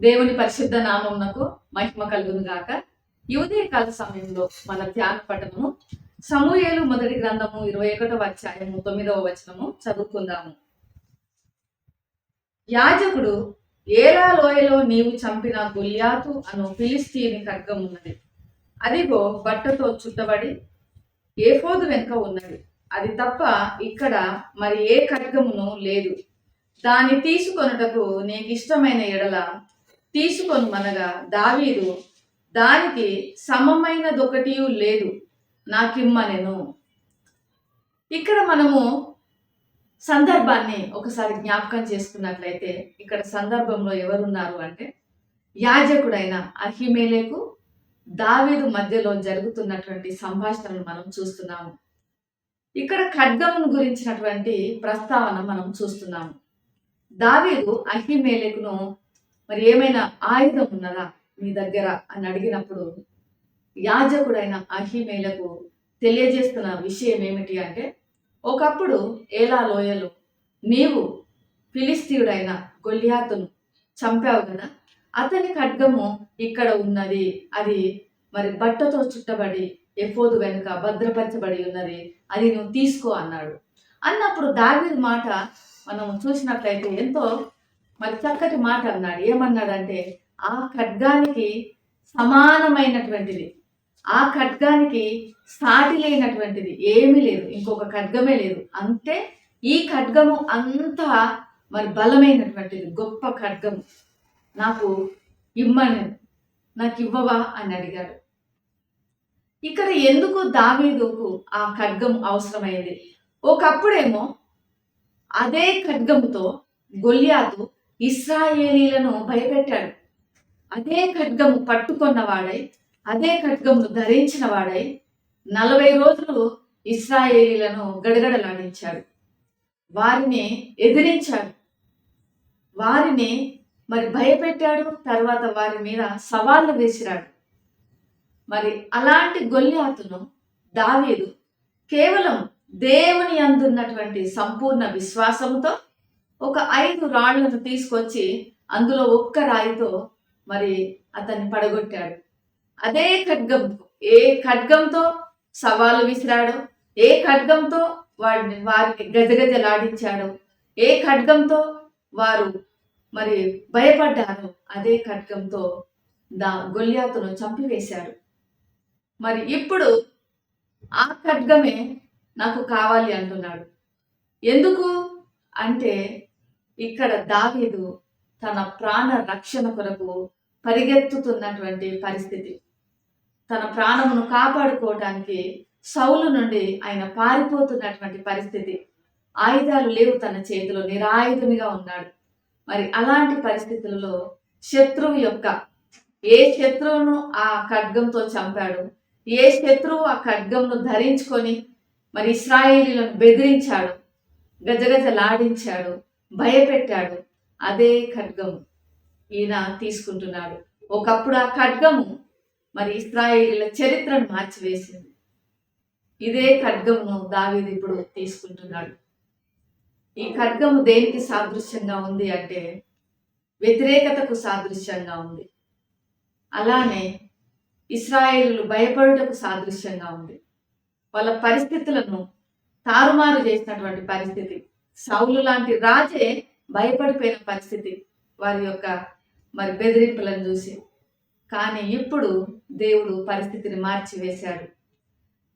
దేవుని పరిశుద్ధ నామమునకు మహిమ కలుగును గాక. ఈ ఉదయకాల సమయంలో మన ధ్యాన పఠనము సమూయేలు మొదటి గ్రంథము 21వ అధ్యాయము 9వ వచనము చదువుకుందాము. యాజకుడు, ఏలా లోయలో నీవు చంపిన గొల్యాతు అను ఫిలిస్తీని ఖడ్గం ఉన్నది. అదిగో బట్టతో చుట్టబడి ఏఫోదు వెనుక ఉన్నది. అది తప్ప ఇక్కడ మరి ఏ ఖడ్గమును లేదు. దాన్ని తీసుకొనుటకు నీకిష్టమైన ఎడల తీసుకొనుమనగా దావీదు, దానికి సమమైనదొకటి లేదు, నాకిమ్మనెను. ఇక్కడ మనము సందర్భాన్ని ఒకసారి జ్ఞాపకం చేసుకున్నట్లయితే ఇక్కడ సందర్భంలో ఎవరున్నారు అంటే యాజకుడైన అహీమెలెకు దావీదు మధ్యలో జరుగుతున్నటువంటి సంభాషణను మనం చూస్తున్నాము. ఇక్కడ ఖడ్గమును గురించినటువంటి ప్రస్తావన మనం చూస్తున్నాము. దావీదు అహీమెలెకును, మరి ఏమైనా ఆయుధం ఉన్నదా మీ దగ్గర అని అడిగినప్పుడు యాజకుడైన అహీమెలెకు తెలియజేస్తున్న విషయం ఏమిటి అంటే, ఒకప్పుడు ఏలా లోయలో నీవు ఫిలిస్తీయుడైన గొల్యాతును చంపావు కదా, అతని ఖడ్గము ఇక్కడ ఉన్నది. అది మరి బట్టతో చుట్టబడి ఎఫోదు వెనుక భద్రపరచబడి ఉన్నది, అది నువ్వు తీసుకో అన్నాడు. అన్నప్పుడు దావీదు మాట మనం చూసినట్లయితే ఎంతో మరి చక్కటి మాట అన్నాడు. ఏమన్నాడంటే, ఆ ఖడ్గానికి సమానమైనటువంటిది, ఆ ఖడ్గానికి సాటి లేనటువంటిది ఏమీ లేదు, ఇంకొక ఖడ్గమే లేదు. అంటే ఈ ఖడ్గము అంతా మరి బలమైనటువంటిది, గొప్ప ఖడ్గము, నాకు ఇమ్మని, నాకు ఇవ్వవా అని అడిగాడు. ఇక్కడ ఎందుకు దావీదుకు ఆ ఖడ్గం అవసరమైంది? ఒకప్పుడేమో అదే ఖడ్గముతో గొల్యాతు ఇశ్రాయేలీలను భయపెట్టాడు. అదే ఖడ్గము పట్టుకొన్నవాడై, అదే ఖడ్గమును ధరించిన వాడై 40 రోజులు ఇశ్రాయేలీలను గడగడలాడించాడు, వారిని ఎదిరించాడు, వారిని మరి భయపెట్టాడు, తర్వాత వారి మీద సవాళ్లు విసిరాడు. మరి అలాంటి గొల్యాతును దావీదు కేవలం దేవుని అందున్నటువంటి సంపూర్ణ విశ్వాసంతో ఒక 5 రాళ్లను తీసుకొచ్చి అందులో ఒక్క రాయితో మరి అతన్ని పడగొట్టాడు. అదే ఖడ్గంతో, ఏ ఖడ్గంతో సవాలు విసిరాడు, ఏ ఖడ్గంతో వారికి గజగజలాడించాడు, ఏ ఖడ్గంతో వారు మరి భయపడ్డారు, అదే ఖడ్గంతో గొల్యాతును చంపివేశాడు. మరి ఇప్పుడు ఆ ఖడ్గమే నాకు కావాలి అంటున్నాడు. ఎందుకు అంటే ఇక్కడ దావీదు తన ప్రాణ రక్షణ కొరకు పరిగెత్తుతున్నటువంటి పరిస్థితి. తన ప్రాణమును కాపాడుకోవటానికి సౌలు నుండి ఆయన పారిపోతున్నటువంటి పరిస్థితి. ఆయుధాలు లేవు తన చేతిలో, నిరాయుధునిగా ఉన్నాడు. మరి అలాంటి పరిస్థితులలో శత్రువు యొక్క, ఏ శత్రువును ఆ ఖడ్గంతో చంపాడు, ఏ శత్రువు ఆ ఖడ్గంను ధరించుకొని మరి ఇశ్రాయేలీలను బెదిరించాడు, గజగజలాడించాడు, భయపెట్టాడు, అదే ఖడ్గము ఈయన తీసుకుంటున్నాడు. ఒకప్పుడు ఆ ఖడ్గము మరి ఇశ్రాయేలీల చరిత్రను మార్చివేసింది. ఇదే ఖడ్గమును దావీదు ఇప్పుడు తీసుకుంటున్నాడు. ఈ ఖడ్గము దేనికి సాదృశ్యంగా ఉంది అంటే వ్యతిరేకతకు సాదృశ్యంగా ఉంది. అలానే ఇశ్రాయేలీలు భయపడుటకు సాదృశ్యంగా ఉంది. వాళ్ళ పరిస్థితులను తారుమారు చేసినటువంటి పరిస్థితి. సౌలు లాంటి రాజే భయపడిపోయిన పరిస్థితి వారి యొక్క మరి బెదిరింపులను చూసి. కానీ ఇప్పుడు దేవుడు పరిస్థితిని మార్చివేశాడు.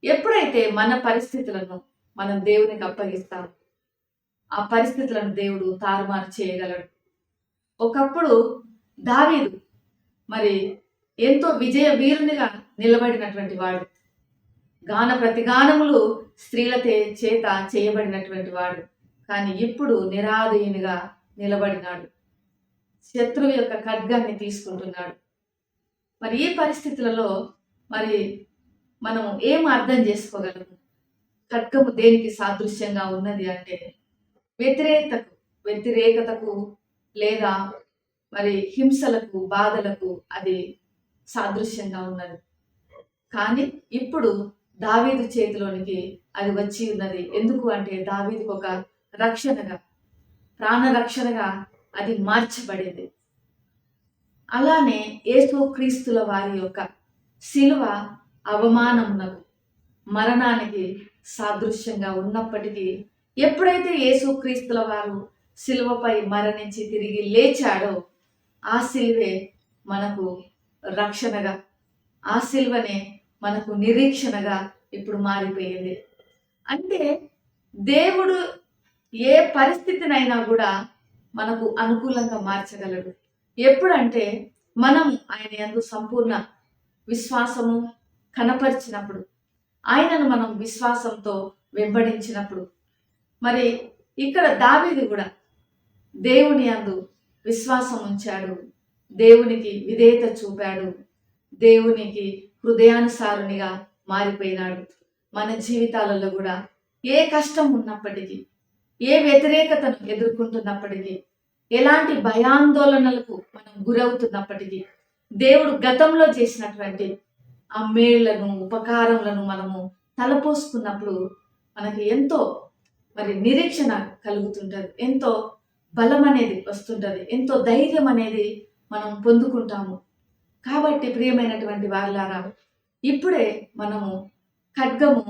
ఎప్పుడైతే మన పరిస్థితులను మనం దేవునికి అప్పగిస్తాం, ఆ పరిస్థితులను దేవుడు తారుమారు చేయగలడు. ఒకప్పుడు దావీదు మరి ఎంతో విజయ వీరునిగా నిలబడినటువంటి వాడు, గాన ప్రతిగానములు స్త్రీల చేత చేయబడినటువంటి వాడు. కానీ ఇప్పుడు నిరాదయునిగా నిలబడినాడు, శత్రువు యొక్క ఖడ్గాన్ని తీసుకుంటున్నాడు. మరి ఈ పరిస్థితులలో మరి మనం ఏం అర్థం చేసుకోగలము? ఖడ్గము దేనికి సాదృశ్యంగా ఉన్నది అంటే వ్యతిరేకతకు లేదా మరి హింసలకు, బాధలకు అది సాదృశ్యంగా ఉన్నది. కానీ ఇప్పుడు దావీదు చేతిలోనికి అది వచ్చి ఉన్నది. ఎందుకు అంటే దావీదుకు ఒక రక్షణగా, ప్రాణ రక్షణగా అది మార్చబడింది. అలానే యేసు క్రీస్తుల వారి యొక్క శిలువ అవమానమునకు, మరణానికి సాదృశ్యంగా ఉన్నప్పటికీ ఎప్పుడైతే యేసు క్రీస్తుల వారు శిలువపై మరణించి తిరిగి లేచాడో ఆ శిలువే మనకు రక్షణగా, ఆ శిలువనే మనకు నిరీక్షణగా ఇప్పుడు మారిపోయింది. అంటే దేవుడు ఏ పరిస్థితినైనా కూడా మనకు అనుకూలంగా మార్చగలడు. ఎప్పుడంటే మనం ఆయన యందు సంపూర్ణ విశ్వాసము కనపరిచినప్పుడు, ఆయనను మనం విశ్వాసంతో వెంబడించినప్పుడు. మరి ఇక్కడ దావీదు కూడా దేవుని యందు విశ్వాసం ఉంచాడు, దేవునికి విధేయత చూపాడు, దేవునికి హృదయానుసారునిగా మారిపోయినాడు. మన జీవితాలలో కూడా ఏ కష్టం ఉన్నప్పటికీ, ఏ వ్యతిరేకతను ఎదుర్కొంటున్నప్పటికీ, ఎలాంటి భయాందోళనలకు మనం గురవుతున్నప్పటికీ, దేవుడు గతంలో చేసినటువంటి ఆ మేళ్లను, ఉపకారములను మనము తలపోసుకున్నప్పుడు మనకి ఎంతో నిరీక్షణ కలుగుతుంటది, ఎంతో బలం అనేది వస్తుంటది, ఎంతో ధైర్యం అనేది మనం పొందుకుంటాము. కాబట్టి ప్రియమైనటువంటి వారలారా, ఇప్పుడే మనము ఖడ్గము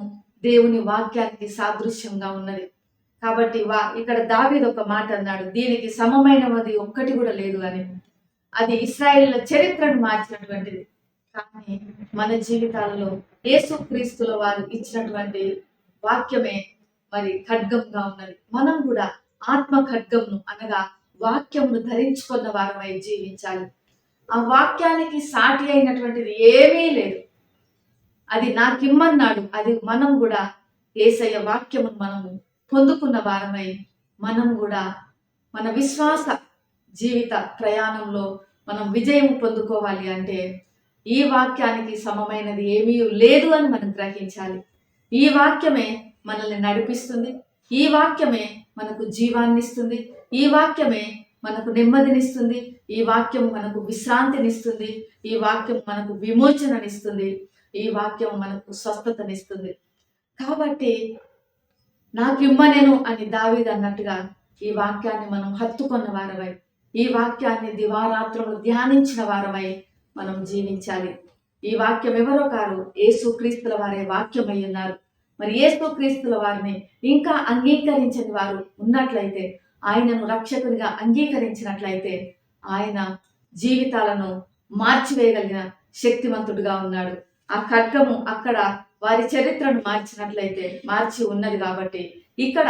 దేవుని వాక్యానికి సాదృశ్యంగా ఉన్నది. కాబట్టి ఇక్కడ దావీదు ఒక మాట అన్నాడు, దీనికి సమమైనది ఒక్కటి కూడా లేదు అని. అది ఇశ్రాయేలుల చరిత్రను మార్చినటువంటిది. కానీ మన జీవితాలలో యేసుక్రీస్తుల వారు ఇచ్చినటువంటి వాక్యమే ఖడ్గంగా ఉన్నది. మనం కూడా ఆత్మ ఖడ్గంను అనగా వాక్యమును ధరించుకున్న వారమై జీవించాలి. ఆ వాక్యానికి సాటి అయినటువంటిది ఏమీ లేదు. అది నాకిమ్మన్నాడు. అది మనం కూడా యేసయ్య వాక్యమును మనము పొందుకున్న వారమై మనం కూడా మన విశ్వాస జీవిత ప్రయాణంలో మనం విజయం పొందుకోవాలి అంటే ఈ వాక్యానికి సమమైనది ఏమీ లేదు అని మనం గ్రహించాలి. ఈ వాక్యమే మనల్ని నడిపిస్తుంది, ఈ వాక్యమే మనకు జీవాన్ని ఇస్తుంది, ఈ వాక్యమే మనకు నెమ్మదినిస్తుంది, ఈ వాక్యం మనకు విశ్రాంతినిస్తుంది, ఈ వాక్యం మనకు విమోచననిస్తుంది, ఈ వాక్యం మనకు స్వస్థతనిస్తుంది. కాబట్టి నాకిమ్మనేను అని దావీదు అన్నట్టుగా ఈ వాక్యాన్ని మనం హత్తుకున్న వారమై, ఈ వాక్యాన్ని దివారాత్రులు ధ్యానించిన వారమై మనం జీవించాలి. ఈ వాక్యం ఎవరో కారు, యేసుక్రీస్తుల వారే వాక్యమై ఉన్నారు. మరి యేసుక్రీస్తుల వారిని ఇంకా అంగీకరించని వారు ఉన్నట్లయితే, ఆయనను రక్షకునిగా అంగీకరించినట్లయితే ఆయన జీవితాలను మార్చివేయగలిగిన శక్తివంతుడుగా ఉన్నాడు. ఆ ఖడ్గము అక్కడ వారి చరిత్రను మార్చినట్లయితే మార్చి ఉన్నది కాబట్టి ఇక్కడ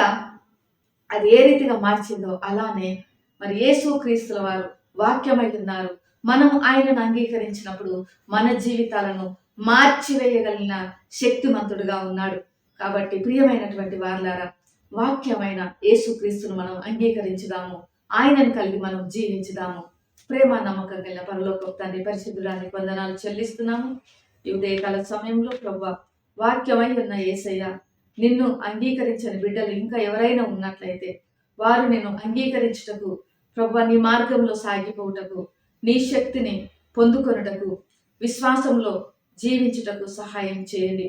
అది ఏ రీతిగా మార్చిందో అలానే యేసుక్రీస్తుల వారు వాక్యమై ఉన్నారు. మనం ఆయనను అంగీకరించినప్పుడు మన జీవితాలను మార్చివేయగలిగిన శక్తిమంతుడుగా ఉన్నాడు. కాబట్టి ప్రియమైనటువంటి వారలారా, వాక్యమైన యేసుక్రీస్తును మనం అంగీకరించుదాము, ఆయనను కలిగి మనం జీవించుదాము. ప్రేమ నమ్మకం గల పరలోకపు తండ్రి, పరిశుద్ధుడానికి వందనాలు చెల్లిస్తున్నాము. ఈ ఉదయకాల సమయంలో ప్రభువా, వాక్యమై ఉన్న యేసయ్య, నిన్ను అంగీకరించని బిడ్డలు ఇంకా ఎవరైనా ఉన్నట్లయితే వారు నిన్ను అంగీకరించుటకు ప్రభువా, నీ మార్గంలో సాగిపోవుటకు, నీ శక్తిని పొందుకొనుటకు, విశ్వాసంలో జీవించుటకు సహాయం చేయండి.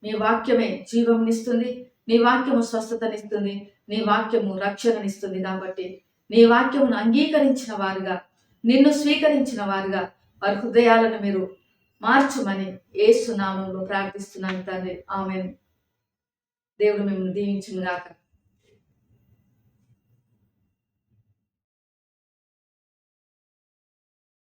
నీ వాక్యమే జీవంనిస్తుంది, నీ వాక్యము స్వస్థతనిస్తుంది, నీ వాక్యము రక్షణనిస్తుంది. కాబట్టి నీ వాక్యమును అంగీకరించిన వారుగా, నిన్ను స్వీకరించిన వారుగా వారి హృదయాలను మీరు మార్చమని యేసు నామములో ప్రార్థిస్తున్నాను తండ్రి. ఆమేన్. దేవుడు మిమ్మల్ని దీవించును గాక.